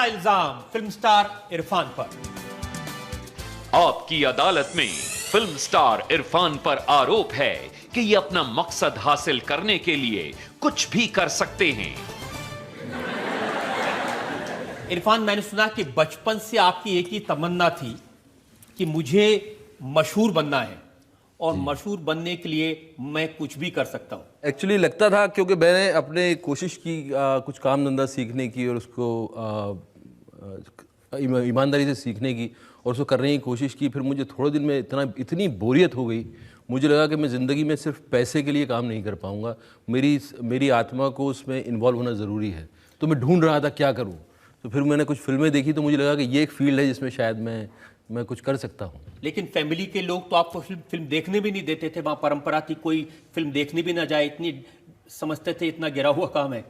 इल्जाम film star Irfan पर। आपकी अदालत में फिल्म स्टार इरफान पर आरोप है कि ये अपना मकसद हासिल करने के लिए कुछ भी कर सकते हैं। इरफान, मैंने सुना कि बचपन से आपकी एक ही तमन्ना थी कि मुझे मशहूर बनना है और मशहूर बनने के लिए मैं कुछ भी कर सकता हूं। एक्चुअली लगता था, क्योंकि मैंने अपने कोशिश की कुछ काम धंधा सीखने की और उसको ईमानदारी से सीखने की और उसको करने की कोशिश की। फिर मुझे थोड़े दिन में इतनी बोरियत हो गई, मुझे लगा कि मैं ज़िंदगी में सिर्फ पैसे के लिए काम नहीं कर पाऊंगा, मेरी आत्मा को उसमें इन्वॉल्व होना ज़रूरी है। तो मैं ढूंढ रहा था क्या करूं। तो फिर मैंने कुछ फिल्में देखी तो मुझे लगा कि ये एक फील्ड है जिसमें शायद मैं कुछ कर सकता हूँ। लेकिन फैमिली के लोग तो आपको फिल्म देखने भी नहीं देते थे। वहाँ परंपरा थी कोई फिल्म देखने भी ना जाए, इतनी समझते थे इतना गिरा हुआ काम है।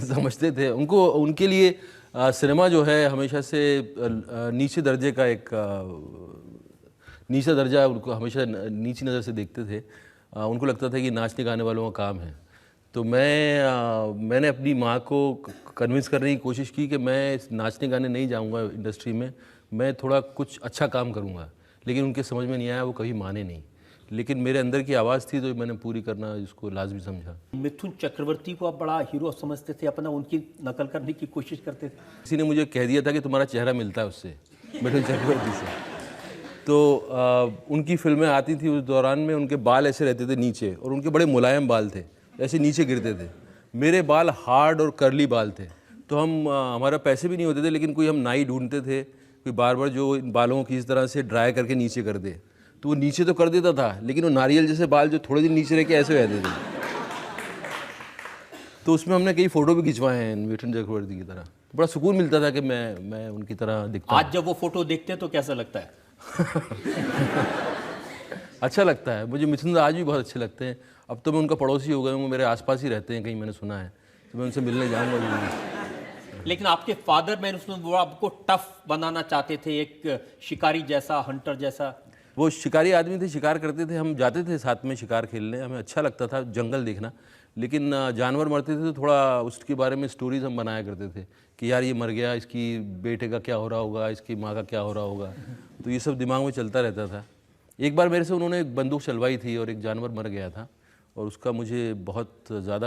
समझते थे। उनके लिए सिनेमा जो है हमेशा से नीचे दर्जे का एक नीचा दर्जा, उनको हमेशा नीची नज़र से देखते थे। उनको लगता था कि नाचने गाने वालों का काम है। तो मैंने अपनी माँ को कन्विंस करने की कोशिश की कि मैं नाचने गाने नहीं जाऊँगा इंडस्ट्री में, मैं थोड़ा कुछ अच्छा काम करूँगा। लेकिन उनके समझ में नहीं आया, वो कभी माने नहीं। लेकिन मेरे अंदर की आवाज़ थी तो मैंने पूरी करना इसको लाजमी समझा। मिथुन चक्रवर्ती को आप बड़ा हीरो समझते थे, अपना उनकी नकल करने की कोशिश करते थे। किसी ने मुझे कह दिया था कि तुम्हारा चेहरा मिलता है उससे, मिथुन चक्रवर्ती से। तो उनकी फिल्में आती थी उस दौरान में, उनके बाल ऐसे रहते थे नीचे और उनके बड़े मुलायम बाल थे, ऐसे नीचे गिरते थे। मेरे बाल हार्ड और कर्ली बाल थे। तो हमारा पैसे भी नहीं होते थे, लेकिन कोई हम नाई ढूंढते थे, कोई बार बार जो इन बालों को किसी तरह से ड्राई करके नीचे कर दे। तो वो नीचे तो कर देता था, लेकिन वो नारियल जैसे बाल जो थोड़े दिन नीचे रह के ऐसे रहते थे। तो उसमें हमने कई फ़ोटो भी खिंचवाए हैं मिथुन चक्रवर्ती की तरह। बड़ा सुकून मिलता था कि मैं उनकी तरह दिखता हूं। आज जब वो फोटो देखते हैं तो कैसा लगता है? अच्छा लगता है मुझे। मिथुन आज भी बहुत अच्छे लगते हैं। अब तो मैं उनका पड़ोसी हो गया हूँ, वो मेरे आसपास ही रहते हैं, कहीं मैंने सुना है, तो मैं उनसे मिलने जाऊँगा। लेकिन आपके फादर, मैंने सुना वो आपको टफ बनाना चाहते थे, एक शिकारी जैसा, हंटर जैसा। वो शिकारी आदमी थे, शिकार करते थे, हम जाते थे साथ में शिकार खेलने, हमें अच्छा लगता था जंगल देखना। लेकिन जानवर मरते थे तो थोड़ा उसके बारे में स्टोरीज हम बनाया करते थे कि यार ये मर गया, इसकी बेटे का क्या हो रहा होगा, इसकी माँ का क्या हो रहा होगा। तो ये सब दिमाग में चलता रहता था। एक बार मेरे से उन्होंने एक बंदूक चलवाई थी और एक जानवर मर गया था और उसका मुझे बहुत ज़्यादा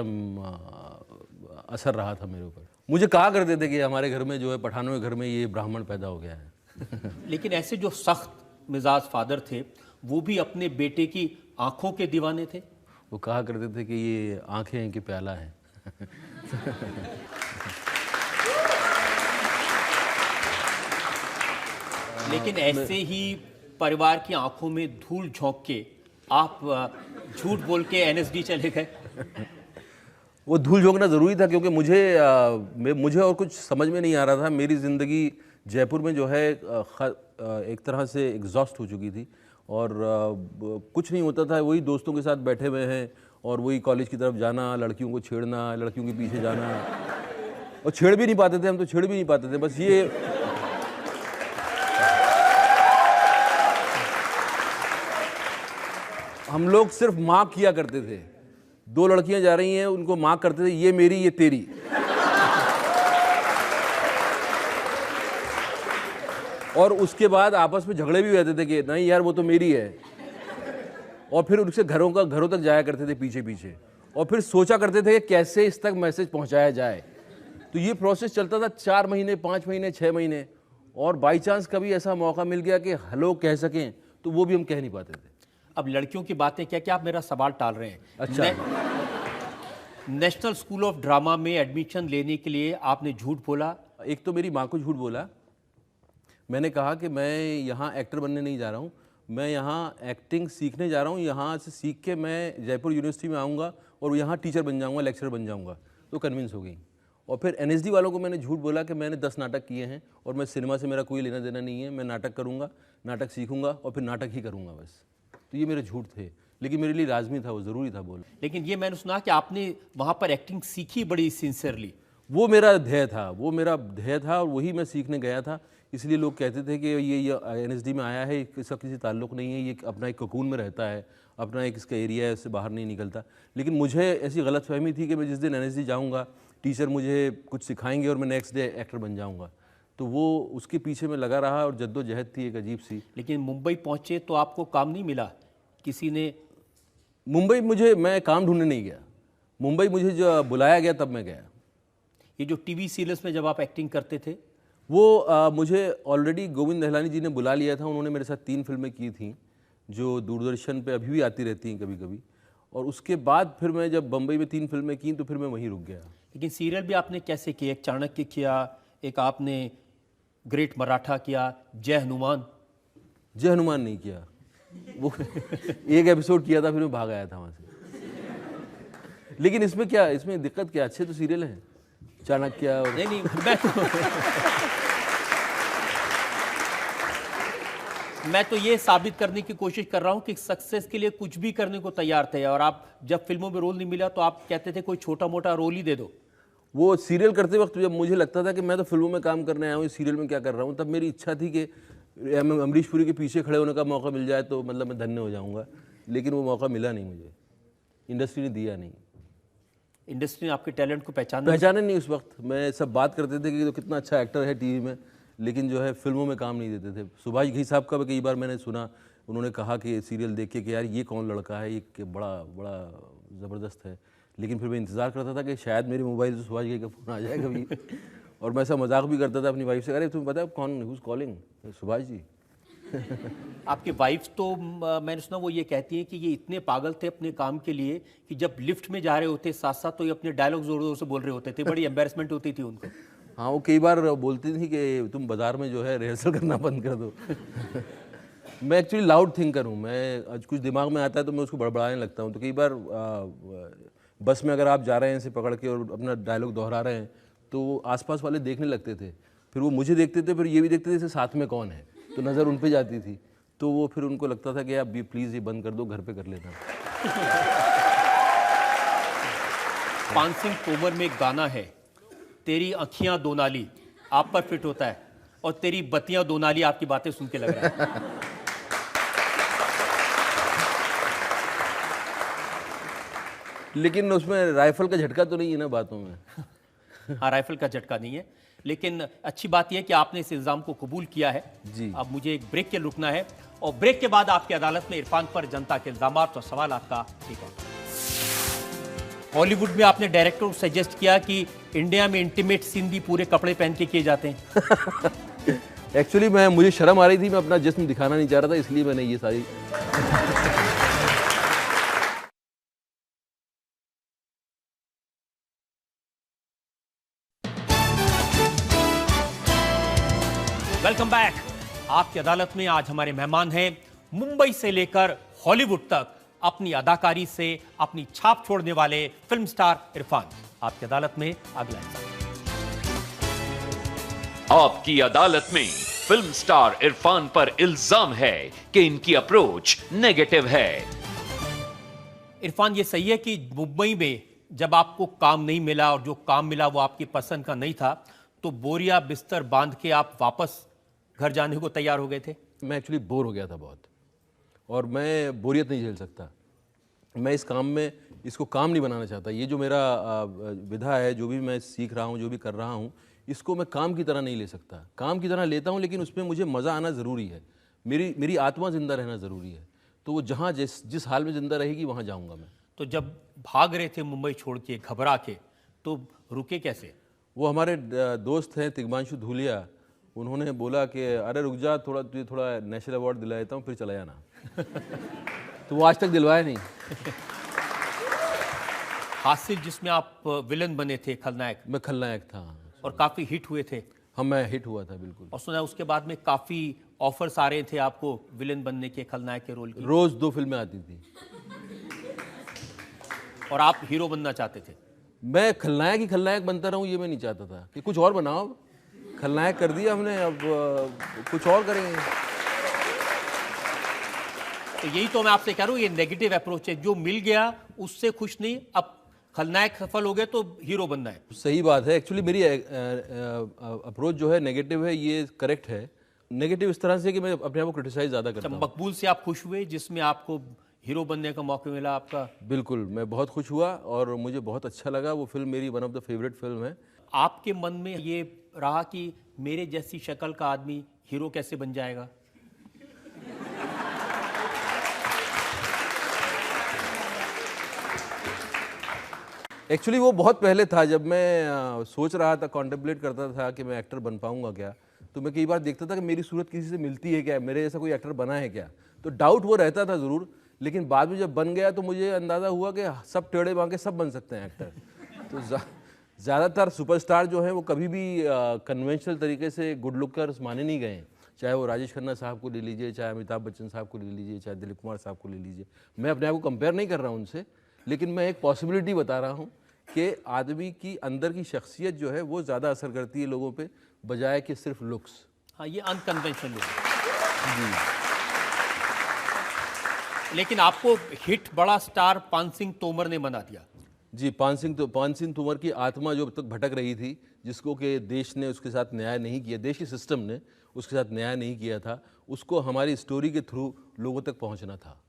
असर रहा था मेरे ऊपर। मुझे कहा करते थे कि हमारे घर में जो है, पठानों के घर में ये ब्राह्मण पैदा हो गया है। लेकिन ऐसे जो सख्त मिजाज फादर थे, वो भी अपने बेटे की आंखों के दीवाने थे। वो कहा करते थे कि ये आंखें हैं कि प्याला है। लेकिन ऐसे ही परिवार की आंखों में धूल झोंक के आप झूठ बोल के एनएसडी चले गए। वो धूल झोंकना ज़रूरी था, क्योंकि मुझे और कुछ समझ में नहीं आ रहा था। मेरी ज़िंदगी जयपुर में जो है एक तरह से एग्जॉस्ट हो चुकी थी और कुछ नहीं होता था। वही दोस्तों के साथ बैठे हुए हैं और वही कॉलेज की तरफ जाना, लड़कियों को छेड़ना, लड़कियों के पीछे जाना, और छेड़ भी नहीं पाते थे, हम तो छेड़ भी नहीं पाते थे। बस ये हम लोग सिर्फ मार्क किया करते थे। दो लड़कियां जा रही हैं, उनको मार्क करते थे, ये मेरी, ये तेरी। और उसके बाद आपस में झगड़े भी रहते थे कि नहीं यार वो तो मेरी है। और फिर उनसे घरों तक जाया करते थे पीछे पीछे, और फिर सोचा करते थे कि कैसे इस तक मैसेज पहुंचाया जाए। तो ये प्रोसेस चलता था 4 महीने, 5 महीने, 6 महीने। और बाई चांस कभी ऐसा मौका मिल गया कि हेलो कह सकें, तो वो भी हम कह नहीं पाते थे। अब लड़कियों की बातें क्या आप मेरा सवाल टाल रहे हैं। अच्छा। नेशनल स्कूल ऑफ ड्रामा में एडमिशन लेने के लिए आपने झूठ बोला। एक तो मेरी माँ को झूठ बोला। मैंने कहा कि मैं यहाँ एक्टर बनने नहीं जा रहा हूँ, मैं यहाँ एक्टिंग सीखने जा रहा हूँ। यहाँ से सीख के मैं जयपुर यूनिवर्सिटी में आऊँगा और यहाँ टीचर बन जाऊँगा, लेक्चरर बन जाऊँगा। तो कन्विंस हो गई। और फिर एनएसडी वालों को मैंने झूठ बोला कि मैंने 10 नाटक किए हैं और मैं सिनेमा से मेरा कोई लेना देना नहीं है, मैं नाटक करूँगा, नाटक सीखूँगा और फिर नाटक ही करूँगा बस। तो ये मेरे झूठ थे, लेकिन मेरे लिए लाजमी था, वो ज़रूरी था बोलना। लेकिन ये मैंने सुना कि आपने वहाँ पर एक्टिंग सीखी बड़ी सिंसियरली। वो मेरा ध्येय था और वही मैं सीखने गया था। इसलिए लोग कहते थे कि ये एनएसडी में आया है, इसका किसी ताल्लुक़ नहीं है, ये अपना एक कोकून में रहता है, अपना एक इसका एरिया है, उससे बाहर नहीं निकलता। लेकिन मुझे ऐसी गलतफहमी थी कि मैं जिस दिन एनएसडी जाऊंगा, टीचर मुझे कुछ सिखाएंगे और मैं नेक्स्ट डे एक्टर बन जाऊंगा। तो वो उसके पीछे मैं लगा रहा और जद्दोजहद थी एक अजीब सी। लेकिन मुंबई पहुंचे तो आपको काम नहीं मिला, किसी ने? मुंबई मैं काम ढूंढने नहीं गया, मुंबई मुझे जो बुलाया गया तब मैं गया। ये जो टीवी सीरियल्स में जब आप एक्टिंग करते थे, वो मुझे ऑलरेडी गोविंद दहलानी जी ने बुला लिया था। उन्होंने मेरे साथ 3 फिल्में की थीं जो दूरदर्शन पे अभी भी आती रहती हैं कभी कभी, और उसके बाद फिर मैं जब बम्बई में 3 फिल्में की तो फिर मैं वहीं रुक गया। लेकिन सीरियल भी आपने कैसे किए? एक चाणक्य किया, एक आपने ग्रेट मराठा किया, जय हनुमान। जय हनुमान नहीं किया, वो एक एपिसोड किया था, फिर मैं भाग आया था वहाँ से। लेकिन इसमें क्या, इसमें दिक्कत क्या, अच्छे तो सीरियल हैं चाणक्य और... नहीं मैं तो ये साबित करने की कोशिश कर रहा हूं कि सक्सेस के लिए कुछ भी करने को तैयार थे, और आप जब फिल्मों में रोल नहीं मिला तो आप कहते थे कोई छोटा मोटा रोल ही दे दो। वो सीरियल करते वक्त जब मुझे लगता था कि मैं तो फिल्मों में काम करने आया हूँ, इस सीरियल में क्या कर रहा हूँ, तब मेरी इच्छा थी कि अमरीश पुरी के पीछे खड़े होने का मौका मिल जाए तो मतलब मैं धन्य हो जाऊँगा। लेकिन वो मौका मिला नहीं मुझे, इंडस्ट्री ने दिया नहीं। इंडस्ट्री ने आपके टैलेंट को पहचाना नहीं उस वक्त। मैं सब बात करते थे कि तो कितना अच्छा एक्टर है टीवी में, लेकिन जो है फिल्मों में काम नहीं देते थे। सुभाष घई साहब का कई बार मैंने सुना, उन्होंने कहा कि सीरियल देख के कि यार ये कौन लड़का है, ये बड़ा बड़ा ज़बरदस्त है। लेकिन फिर मैं इंतज़ार करता था कि शायद मेरे मोबाइल से सुभाष घई का फ़ोन आ जाए कभी। और मैं ऐसा मजाक भी करता था अपनी वाइफ से, अरे तुम्हें पता है कौन हुज कॉलिंग, सुभाष जी। आपकी वाइफ तो मैंने सुना वो ये कहती है कि ये इतने पागल थे अपने काम के लिए कि जब लिफ्ट में जा रहे होते साथ साथ तो ये अपने डायलॉग जोर जोर से बोल रहे होते थे, बड़ी एम्बेरसमेंट होती थी उनको। हाँ, वो कई बार बोलती थी कि तुम बाजार में जो है रिहर्सल करना बंद कर दो। मैं एक्चुअली लाउड थिंकर हूँ, मैं आज कुछ दिमाग में आता है तो मैं उसको बड़बड़ाने लगता हूँ। तो कई बार बस में अगर आप जा रहे हैं इसे पकड़ के और अपना डायलॉग दोहरा रहे हैं तो आसपास वाले देखने लगते थे, फिर वो मुझे देखते थे, फिर ये भी देखते थे इसे साथ में कौन है, तो नज़र उन पे जाती थी। तो वो फिर उनको लगता था कि आप प्लीज़ ये बंद कर दो, घर पे कर लेना। पान सिंह तोमर में एक गाना है, तेरी अखियां दो नाली, आप पर फिट होता है, और तेरी बत्तियां दो नाली आपकी बातें सुन के लग रहा है। लेकिन उसमें राइफल का झटका तो नहीं है ना बातों में। हाँ, राइफल का झटका नहीं है, लेकिन अच्छी बात यह है कि आपने इस इल्जाम को कबूल किया है जी। अब मुझे एक ब्रेक के लिए रुकना है, और ब्रेक के बाद आपकी अदालत में इरफान पर जनता के इल्जामात और सवाल आपका एक और। हॉलीवुड में आपने डायरेक्टर को सजेस्ट किया कि इंडिया में इंटीमेट सीन भी पूरे कपड़े पहन के किए जाते हैं। एक्चुअली मुझे शर्म आ रही थी, मैं अपना जिस्म दिखाना नहीं चाह रहा था, इसलिए मैंने ये सारी वेलकम बैक। आपकी अदालत में आज हमारे मेहमान हैं मुंबई से लेकर हॉलीवुड तक अपनी अदाकारी से अपनी छाप छोड़ने वाले फिल्म स्टार इरफान। आपकी अदालत में अगला हिस्सा। आपकी अदालत में फिल्म स्टार इरफान पर इल्जाम है कि इनकी अप्रोच नेगेटिव है। इरफान, ये सही है कि मुंबई में जब आपको काम नहीं मिला और जो काम मिला वो आपकी पसंद का नहीं था तो बोरिया बिस्तर बांध के आप वापस घर जाने को तैयार हो गए थे? मैं एक्चुअली बोर हो गया था बहुत, और मैं बोरियत नहीं झेल सकता। मैं इस काम में इसको काम नहीं बनाना चाहता। ये जो मेरा विधा है, जो भी मैं सीख रहा हूँ, जो भी कर रहा हूँ, इसको मैं काम की तरह नहीं ले सकता। काम की तरह लेता हूँ लेकिन उसमें मुझे मज़ा आना ज़रूरी है, मेरी आत्मा ज़िंदा रहना ज़रूरी है। तो वो जहाँ जिस हाल में ज़िंदा रहेगी वहाँ जाऊँगा मैं। तो जब भाग रहे थे मुंबई छोड़ के घबरा के, तो रुके कैसे? वो हमारे दोस्त हैं तिग्मांशु धूलिया, उन्होंने बोला कि अरे रुक जा, तुझे थोड़ा नेशनल अवार्ड दिला देता हूँ, फिर चला जाना। तो वो आज तक दिलवाया नहीं। हासिल, जिसमें आप विलन बने थे, खलनायक, मैं खलनायक था और काफी हिट हुए थे। हाँ, मैं हिट हुआ था बिल्कुल। और सुना उसके बाद में काफी ऑफर्स आ रहे थे आपको विलन बनने के, खलनायक के रोल की। रोज 2 फिल्में आती थी और आप हीरो बनना चाहते थे। मैं खलनायक ही खलनायक बनता रहूं, ये मैं नहीं चाहता था कि कुछ और बनाओ। खलनायक कर दिया हमने, अब कुछ और करेंगे। तो यही तो मैं आपसे कह रहा हूँ, ये नेगेटिव अप्रोच है। जो मिल गया उससे खुश नहीं, अब खलनायक सफल हो गए तो हीरो बनना है। सही बात है। एक्चुअली मेरी अप्रोच जो है नेगेटिव है, ये करेक्ट है। नेगेटिव इस तरह से कि मैं अपने आप को क्रिटिसाइज ज़्यादा करता हूँ। मकबूल से आप खुश हुए जिसमें आपको हीरो बनने का मौका मिला आपका? बिल्कुल, मैं बहुत खुश हुआ और मुझे बहुत अच्छा लगा। वो फिल्म मेरी one of the favourite film है। आपके मन में ये रहा कि मेरे जैसी शक्ल का आदमी हीरो कैसे बन जाएगा? एक्चुअली वो बहुत पहले था, जब मैं सोच रहा था, कॉन्टेम्पलेट करता था कि मैं एक्टर बन पाऊंगा क्या, तो मैं कई बार देखता था कि मेरी सूरत किसी से मिलती है क्या, मेरे जैसा कोई एक्टर बना है क्या, तो डाउट वो रहता था ज़रूर। लेकिन बाद में जब बन गया तो मुझे अंदाज़ा हुआ कि सब टेढ़े बांके सब बन सकते हैं एक्टर। तो ज़्यादातर सुपरस्टार जो हैं वो कभी भी कन्वेंशनल तरीके से गुड लुकर्स माने नहीं गए हैं। चाहे वो राजेश खन्ना साहब को ले लीजिए, चाहे अमिताभ बच्चन साहब को ले लीजिए, चाहे दिलीप कुमार साहब को ले लीजिए। मैं अपने आप को कंपेयर नहीं कर रहा हूँ उनसे, लेकिन मैं एक पॉसिबिलिटी बता रहा हूँ कि आदमी की अंदर की शख्सियत जो है वो ज़्यादा असर करती है लोगों पे, बजाय कि सिर्फ लुक्स। हाँ, ये अनकन्वेंशनल है। लेकिन आपको हिट बड़ा स्टार पान सिंह तोमर ने बना दिया। जी, पान सिंह तोमर की आत्मा जो अब तक भटक रही थी, जिसको कि देश ने उसके साथ न्याय नहीं किया, देश के सिस्टम ने उसके साथ न्याय नहीं किया था, उसको हमारी स्टोरी के थ्रू लोगों तक पहुंचना था।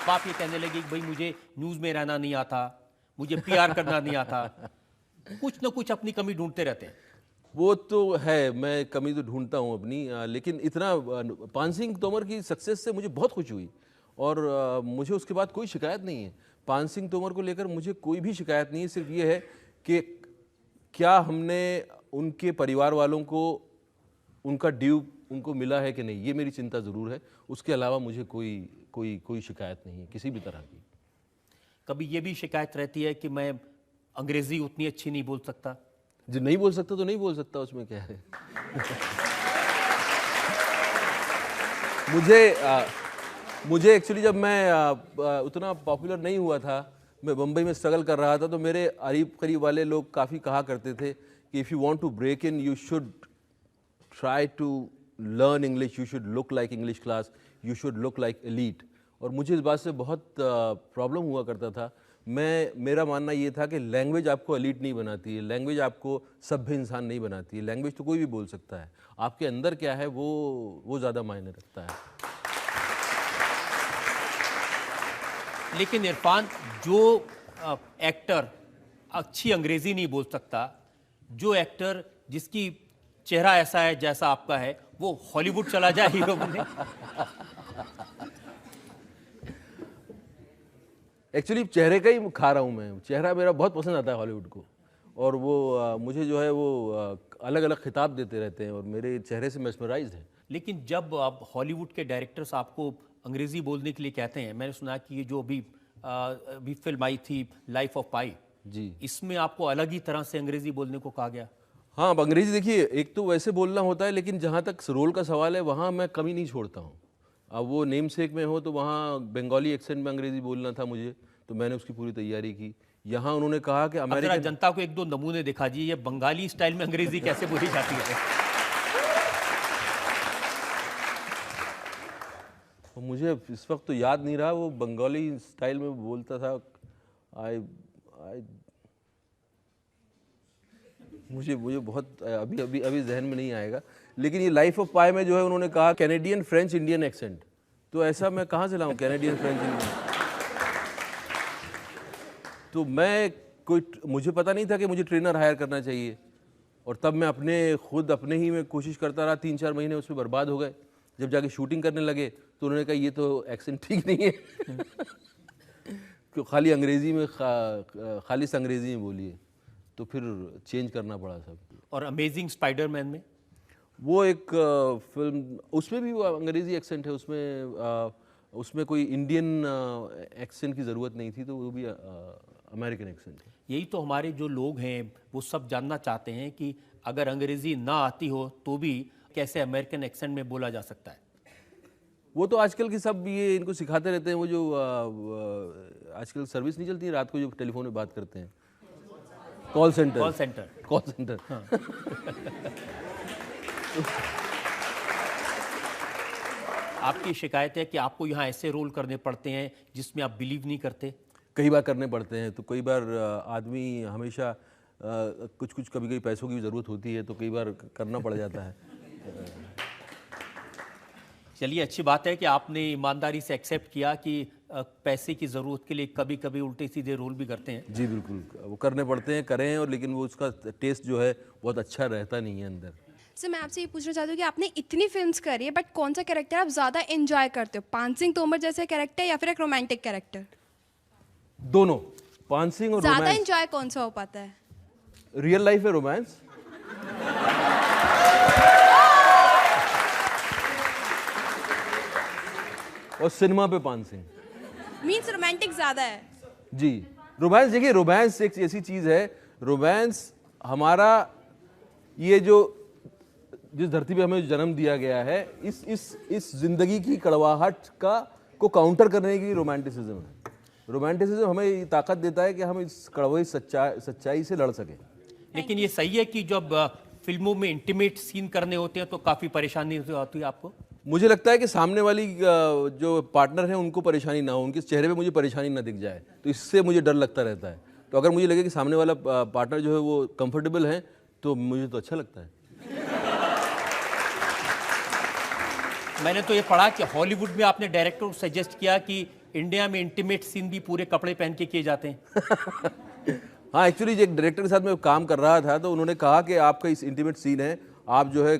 आप ये कहने लगे कि भाई मुझे न्यूज़ में रहना नहीं आता, मुझे पीआर करना नहीं आता, कुछ ना कुछ अपनी कमी ढूंढते रहते हैं। वो तो है, मैं कमी तो ढूंढता हूँ अपनी, लेकिन इतना पान सिंह तोमर की सक्सेस से मुझे बहुत खुशी हुई और मुझे उसके बाद कोई शिकायत नहीं है। पान सिंह तोमर को लेकर मुझे कोई भी शिकायत नहीं है, सिर्फ ये है कि क्या हमने उनके परिवार वालों को उनका ड्यू उनको मिला है कि नहीं, ये मेरी चिंता ज़रूर है। उसके अलावा मुझे कोई शिकायत नहीं है किसी भी तरह की। कभी ये भी शिकायत रहती है कि मैं अंग्रेजी उतनी अच्छी नहीं बोल सकता? जो नहीं बोल सकता तो नहीं बोल सकता, उसमें क्या है। मुझे एक्चुअली जब मैं उतना पॉपुलर नहीं हुआ था, मैं बम्बई में स्ट्रगल कर रहा था, तो मेरे करीब वाले लोग काफ़ी कहा करते थे कि if you want to break in you should try to learn English, you should look like English class, you should look like elite. और मुझे इस बात से बहुत प्रॉब्लम हुआ करता था। मेरा मानना ये था कि लैंग्वेज आपको एलीट नहीं बनाती है, लैंग्वेज आपको सभ्य इंसान नहीं बनाती है। लैंग्वेज तो कोई भी बोल सकता है, आपके अंदर क्या है वो ज़्यादा मायने रखता है। लेकिन इरफान, जो एक्टर अच्छी अंग्रेजी नहीं बोल सकता, जो एक्टर जिसकी चेहरा ऐसा है जैसा आपका है, वो हॉलीवुड चला जाए हीरो बनने? एक्चुअली चेहरे का ही खा रहा हूँ मैं, चेहरा मेरा बहुत पसंद आता है हॉलीवुड को, और वो मुझे जो है वो अलग अलग खिताब देते रहते हैं और मेरे चेहरे से मेस्मराइज्ड है। लेकिन जब आप हॉलीवुड के डायरेक्टर्स आपको अंग्रेजी बोलने के लिए कहते हैं, मैंने सुना कि ये जो अभी फिल्म आई थी लाइफ ऑफ पाई जी, इसमें आपको अलग ही तरह से अंग्रेजी बोलने को कहा गया। हाँ, अब अंग्रेजी देखिए, एक तो वैसे बोलना होता है, लेकिन जहाँ तक रोल का सवाल है वहाँ मैं कमी नहीं छोड़ता हूँ। अब वो नेम सेक में हो तो वहाँ बंगाली एक्सेंट में अंग्रेजी बोलना था मुझे, तो मैंने उसकी पूरी तैयारी की। यहाँ उन्होंने कहा कि अमेरिका जनता को एक दो नमूने दिखा दीजिए, ये बंगाली स्टाइल में अंग्रेजी कैसे बोली जाती है। मुझे इस वक्त तो याद नहीं रहा वो बंगाली स्टाइल में बोलता था। मुझे बहुत अभी जहन में नहीं आएगा, लेकिन ये लाइफ ऑफ पाई में जो है उन्होंने कहा कैनेडियन फ्रेंच इंडियन एक्सेंट, तो ऐसा मैं कहाँ से लाऊं कैनेडियन फ्रेंच इंडियन। तो मुझे पता नहीं था कि मुझे ट्रेनर हायर करना चाहिए, और तब मैं अपने ही में कोशिश करता रहा। 3-4 महीने उसमें बर्बाद हो गए। जब जाके शूटिंग करने लगे तो उन्होंने कहा ये तो एक्सेंट ठीक नहीं है। क्यों खाली अंग्रेजी में खालिस अंग्रेजी में बोलिए, तो फिर चेंज करना पड़ा सब। और अमेजिंग स्पाइडरमैन में वो एक फिल्म, उसमें भी वो अंग्रेजी एक्सेंट है, उसमें कोई इंडियन एक्सेंट की ज़रूरत नहीं थी, तो वो भी अमेरिकन एक्सेंट है। यही तो हमारे जो लोग हैं वो सब जानना चाहते हैं कि अगर अंग्रेजी ना आती हो तो भी कैसे अमेरिकन एक्सेंट में बोला जा सकता है। वो तो आजकल की सब ये इनको सिखाते रहते हैं। वो जो आजकल सर्विस नहीं चलती है रात को जो टेलीफोन में बात करते हैं, कॉल सेंटर। हाँ। आपकी शिकायत है कि आपको यहाँ ऐसे रोल करने पड़ते हैं जिसमें आप बिलीव नहीं करते। कई बार करने पड़ते हैं, तो कई बार आदमी हमेशा कुछ कभी पैसों की ज़रूरत होती है, तो कई बार करना पड़ जाता है। चलिए, अच्छी बात है कि आपने ईमानदारी से एक्सेप्ट किया कि पैसे की ज़रूरत के लिए कभी कभी उल्टे सीधे रोल भी करते हैं। जी बिल्कुल, वो करने पड़ते हैं, करें, और लेकिन वो उसका टेस्ट जो है बहुत अच्छा रहता नहीं है अंदर। सर मैं आपसे ये पूछना चाहती हूँ कि आपने इतनी फिल्म्स करी है बट कौन सा कैरेक्टर आप ज़्यादा एंजॉय करते हो, पान सिंह तोमर जैसे कैरेक्टर या फिर एक रोमांटिक कैरेक्टर? दोनों, पान सिंह और ज़्यादा रोमांस। एंजॉय कौन सा हो पाता है? रियल लाइफ है रोमांस, और सिनेमा पे पान सिंह। मीन्स रोमांटिक ज़्यादा है? जी, रोमांस, देखिए रोमांस एक ऐसी चीज़ है, रोमांस हमारा ये जो जिस धरती पे हमें जन्म दिया गया है, इस जिंदगी की कड़वाहट को काउंटर करने की रोमांटिसिज्म है। रोमांटिसिज्म हमें ये ताकत देता है कि हम इस कड़वी सच्चाई से लड़ सकें। लेकिन ये सही है कि जब फिल्मों में इंटीमेट सीन करने होते हैं तो काफ़ी परेशानी होती है आपको? मुझे लगता है कि सामने वाली जो पार्टनर है उनको परेशानी ना हो, उनके चेहरे पे मुझे परेशानी ना दिख जाए, तो इससे मुझे डर लगता रहता है। तो अगर मुझे लगे कि सामने वाला पार्टनर जो है वो कंफर्टेबल है तो मुझे तो अच्छा लगता है। मैंने तो ये पढ़ा कि हॉलीवुड में आपने डायरेक्टर को सजेस्ट किया कि इंडिया में इंटीमेट सीन भी पूरे कपड़े पहन के किए जाते हैं। हाँ, एक्चुअली एक डायरेक्टर के साथ मैं काम कर रहा था तो उन्होंने कहा कि आपका इस इंटीमेट सीन है, आप जो है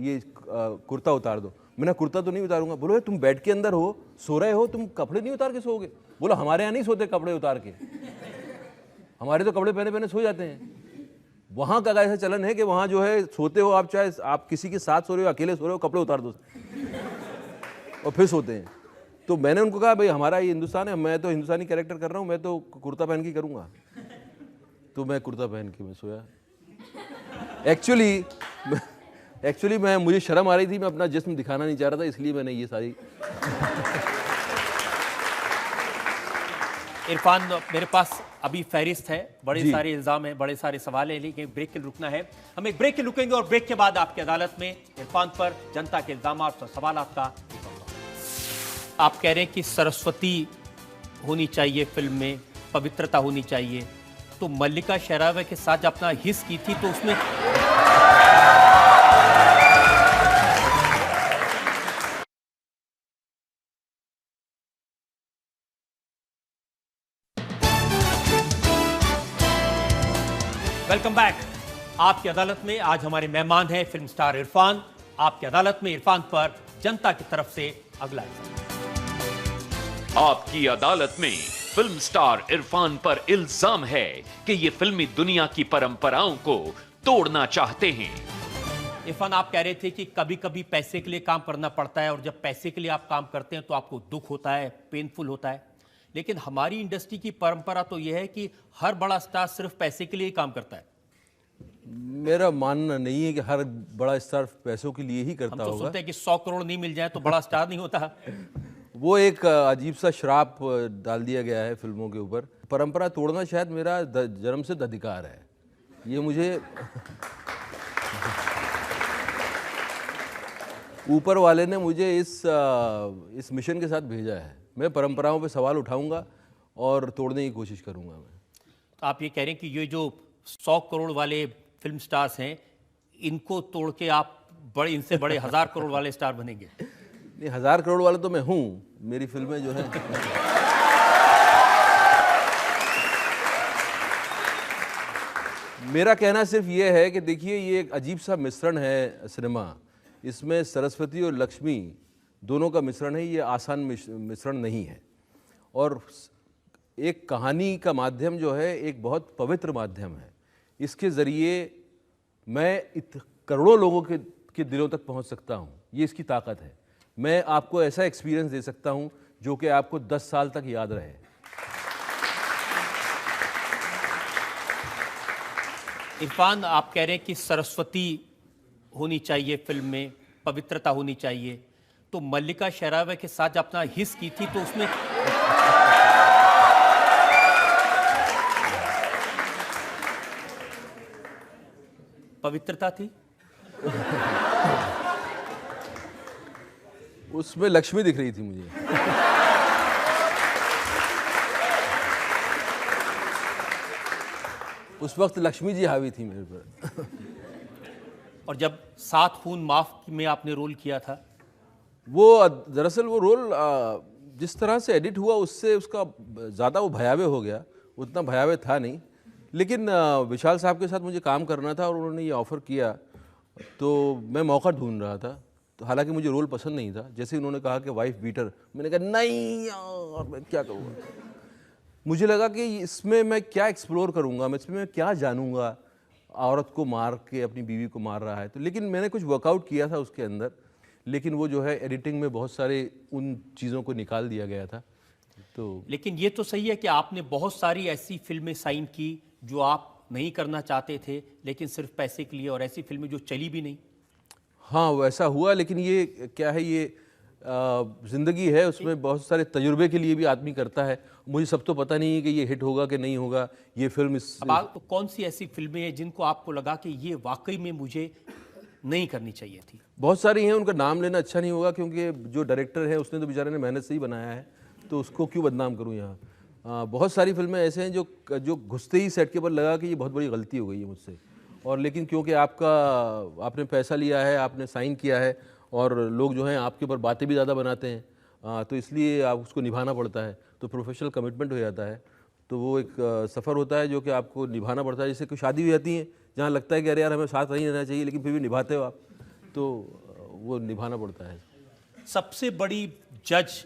ये कुर्ता उतार दो। मैंने कुर्ता तो नहीं उतारूंगा। बोलो तुम बेड के अंदर हो, सो रहे हो, तुम कपड़े नहीं उतार के सोओगे? बोलो हमारे यहाँ नहीं सोते कपड़े उतार के, हमारे तो कपड़े पहने पहने सो जाते हैं। वहाँ का ऐसा चलन है कि वहाँ जो है सोते हो आप, चाहे आप किसी के साथ सो रहे हो, अकेले सो रहे हो, कपड़े उतार दो और फिर सोते हैं। तो मैंने उनको कहा भाई हमारा ये हिंदुस्तान है, मैं तो हिंदुस्तानी कैरेक्टर कर रहा हूँ, मैं तो कुर्ता पहन के करूँगा। तो मैं कुर्ता पहन के मैं सोया। एक्चुअली मुझे शर्म आ रही थी, मैं अपना जिस्म दिखाना नहीं चाह रहा था, इसलिए मैंने ये सारी। इरफान, मेरे पास अभी फहरिस्त है, बड़े सारे इल्जाम हैं, बड़े सारे सवाल हैं, लेकिन ब्रेक के लिए रुकना है। हम एक ब्रेक के रुकेंगे और ब्रेक के बाद आपकी अदालत में इरफान पर जनता के इल्जाम और सवाल का। आप कह रहे हैं कि सरस्वती होनी चाहिए फिल्म में, पवित्रता होनी चाहिए, तो मल्लिका शेरावत के साथ अपना हिस्स की थी तो उसमें वेलकम बैक। आपकी अदालत में आज हमारे मेहमान हैं फिल्म स्टार इरफान। आपकी अदालत में इरफान पर जनता की तरफ से अगला इल्जाम। आपकी अदालत में फिल्म स्टार इरफान पर इल्जाम है कि ये फिल्मी दुनिया की परंपराओं को तोड़ना चाहते हैं। इरफान, आप कह रहे थे कि कभी कभी पैसे के लिए काम करना पड़ता है और जब पैसे के लिए आप काम करते हैं तो आपको दुख होता है, पेनफुल होता है। लेकिन हमारी इंडस्ट्री की परंपरा तो यह है कि हर बड़ा स्टार सिर्फ पैसे के लिए ही काम करता है। मेरा मानना नहीं है कि हर बड़ा स्टार पैसों के लिए ही करता हम तो होगा। सुनते हैं कि 100 करोड़ नहीं मिल जाए तो बड़ा स्टार नहीं होता। वो एक अजीब सा श्राप डाल दिया गया है फिल्मों के ऊपर। परंपरा तोड़ना शायद मेरा जन्मसिद्ध अधिकार है, ये मुझे ऊपर वाले ने मुझे इस मिशन के साथ भेजा है। मैं परंपराओं पे सवाल उठाऊंगा और तोड़ने की कोशिश करूंगा मैं। तो आप ये कह रहे हैं कि ये जो 100 करोड़ वाले फिल्म स्टार्स हैं, इनको तोड़ के आप इनसे बड़े 1000 करोड़ वाले स्टार बनेंगे? नहीं, 1000 करोड़ वाले तो मैं हूँ, मेरी फिल्में जो है। मेरा कहना सिर्फ ये है कि देखिए ये एक अजीब सा मिश्रण है सिनेमा। इसमें सरस्वती और लक्ष्मी दोनों का मिश्रण है, ये आसान मिश्रण नहीं है। और एक कहानी का माध्यम जो है एक बहुत पवित्र माध्यम है। इसके ज़रिए मैं करोड़ों लोगों के दिलों तक पहुंच सकता हूं, ये इसकी ताकत है। मैं आपको ऐसा एक्सपीरियंस दे सकता हूं जो कि आपको 10 साल तक याद रहे। इरफान, आप कह रहे हैं कि सरस्वती होनी चाहिए फिल्म में, पवित्रता होनी चाहिए, तो मल्लिका शेरावत के साथ अपना हिस्स की थी तो उसमें पवित्रता थी? उसमें लक्ष्मी दिख रही थी मुझे। उस वक्त लक्ष्मी जी हावी थी मेरे पर। और जब 7 खून माफ में आपने रोल किया था वो दरअसल वो रोल जिस तरह से एडिट हुआ उससे उसका ज़्यादा वो भयावह हो गया, उतना भयावह था नहीं। लेकिन विशाल साहब के साथ मुझे काम करना था और उन्होंने ये ऑफ़र किया, तो मैं मौका ढूंढ रहा था। तो हालांकि मुझे रोल पसंद नहीं था। जैसे उन्होंने कहा कि वाइफ बीटर, मैंने कहा नहीं यार मैं क्या करूँगा। मुझे लगा कि इसमें मैं क्या एक्सप्लोर करूँगा, मैं इसमें मैं क्या जानूँगा, औरत को मार के अपनी बीवी को मार रहा है। तो लेकिन मैंने कुछ वर्कआउट किया था उसके अंदर, लेकिन वो जो है एडिटिंग में बहुत सारे उन चीज़ों को निकाल दिया गया था। तो लेकिन ये तो सही है कि आपने बहुत सारी ऐसी फिल्में साइन की जो आप नहीं करना चाहते थे, लेकिन सिर्फ पैसे के लिए, और ऐसी फिल्में जो चली भी नहीं। हाँ वैसा हुआ, लेकिन ये क्या है, ये ज़िंदगी है, उसमें बहुत सारे तजुर्बे के लिए भी आदमी करता है। मुझे सब तो पता नहीं है कि ये हिट होगा कि नहीं होगा, ये फिल्म इस अब आप तो कौन सी ऐसी फिल्में हैं जिनको आपको लगा कि ये वाकई में मुझे नहीं करनी चाहिए थी? बहुत सारी हैं, उनका नाम लेना अच्छा नहीं होगा क्योंकि जो डायरेक्टर है उसने तो बेचारे ने मेहनत से ही बनाया है, तो उसको क्यों बदनाम करूं यहाँ। बहुत सारी फिल्में ऐसे हैं जो घुसते ही सेट के ऊपर लगा कि ये बहुत बड़ी गलती हो गई है मुझसे, और लेकिन क्योंकि आपने पैसा लिया है, आपने साइन किया है, और लोग जो हैं आपके ऊपर बातें भी ज़्यादा बनाते हैं, तो इसलिए आप उसको निभाना पड़ता है, तो प्रोफेशनल कमिटमेंट हो जाता है। तो वो एक सफ़र होता है जो कि आपको निभाना पड़ता है। जैसे कोई शादी हो जाती है जहाँ लगता है कि अरे यार हमें साथ नहीं रहना चाहिए, लेकिन फिर भी निभाते हो आप, तो वो निभाना पड़ता है। सबसे बड़ी जज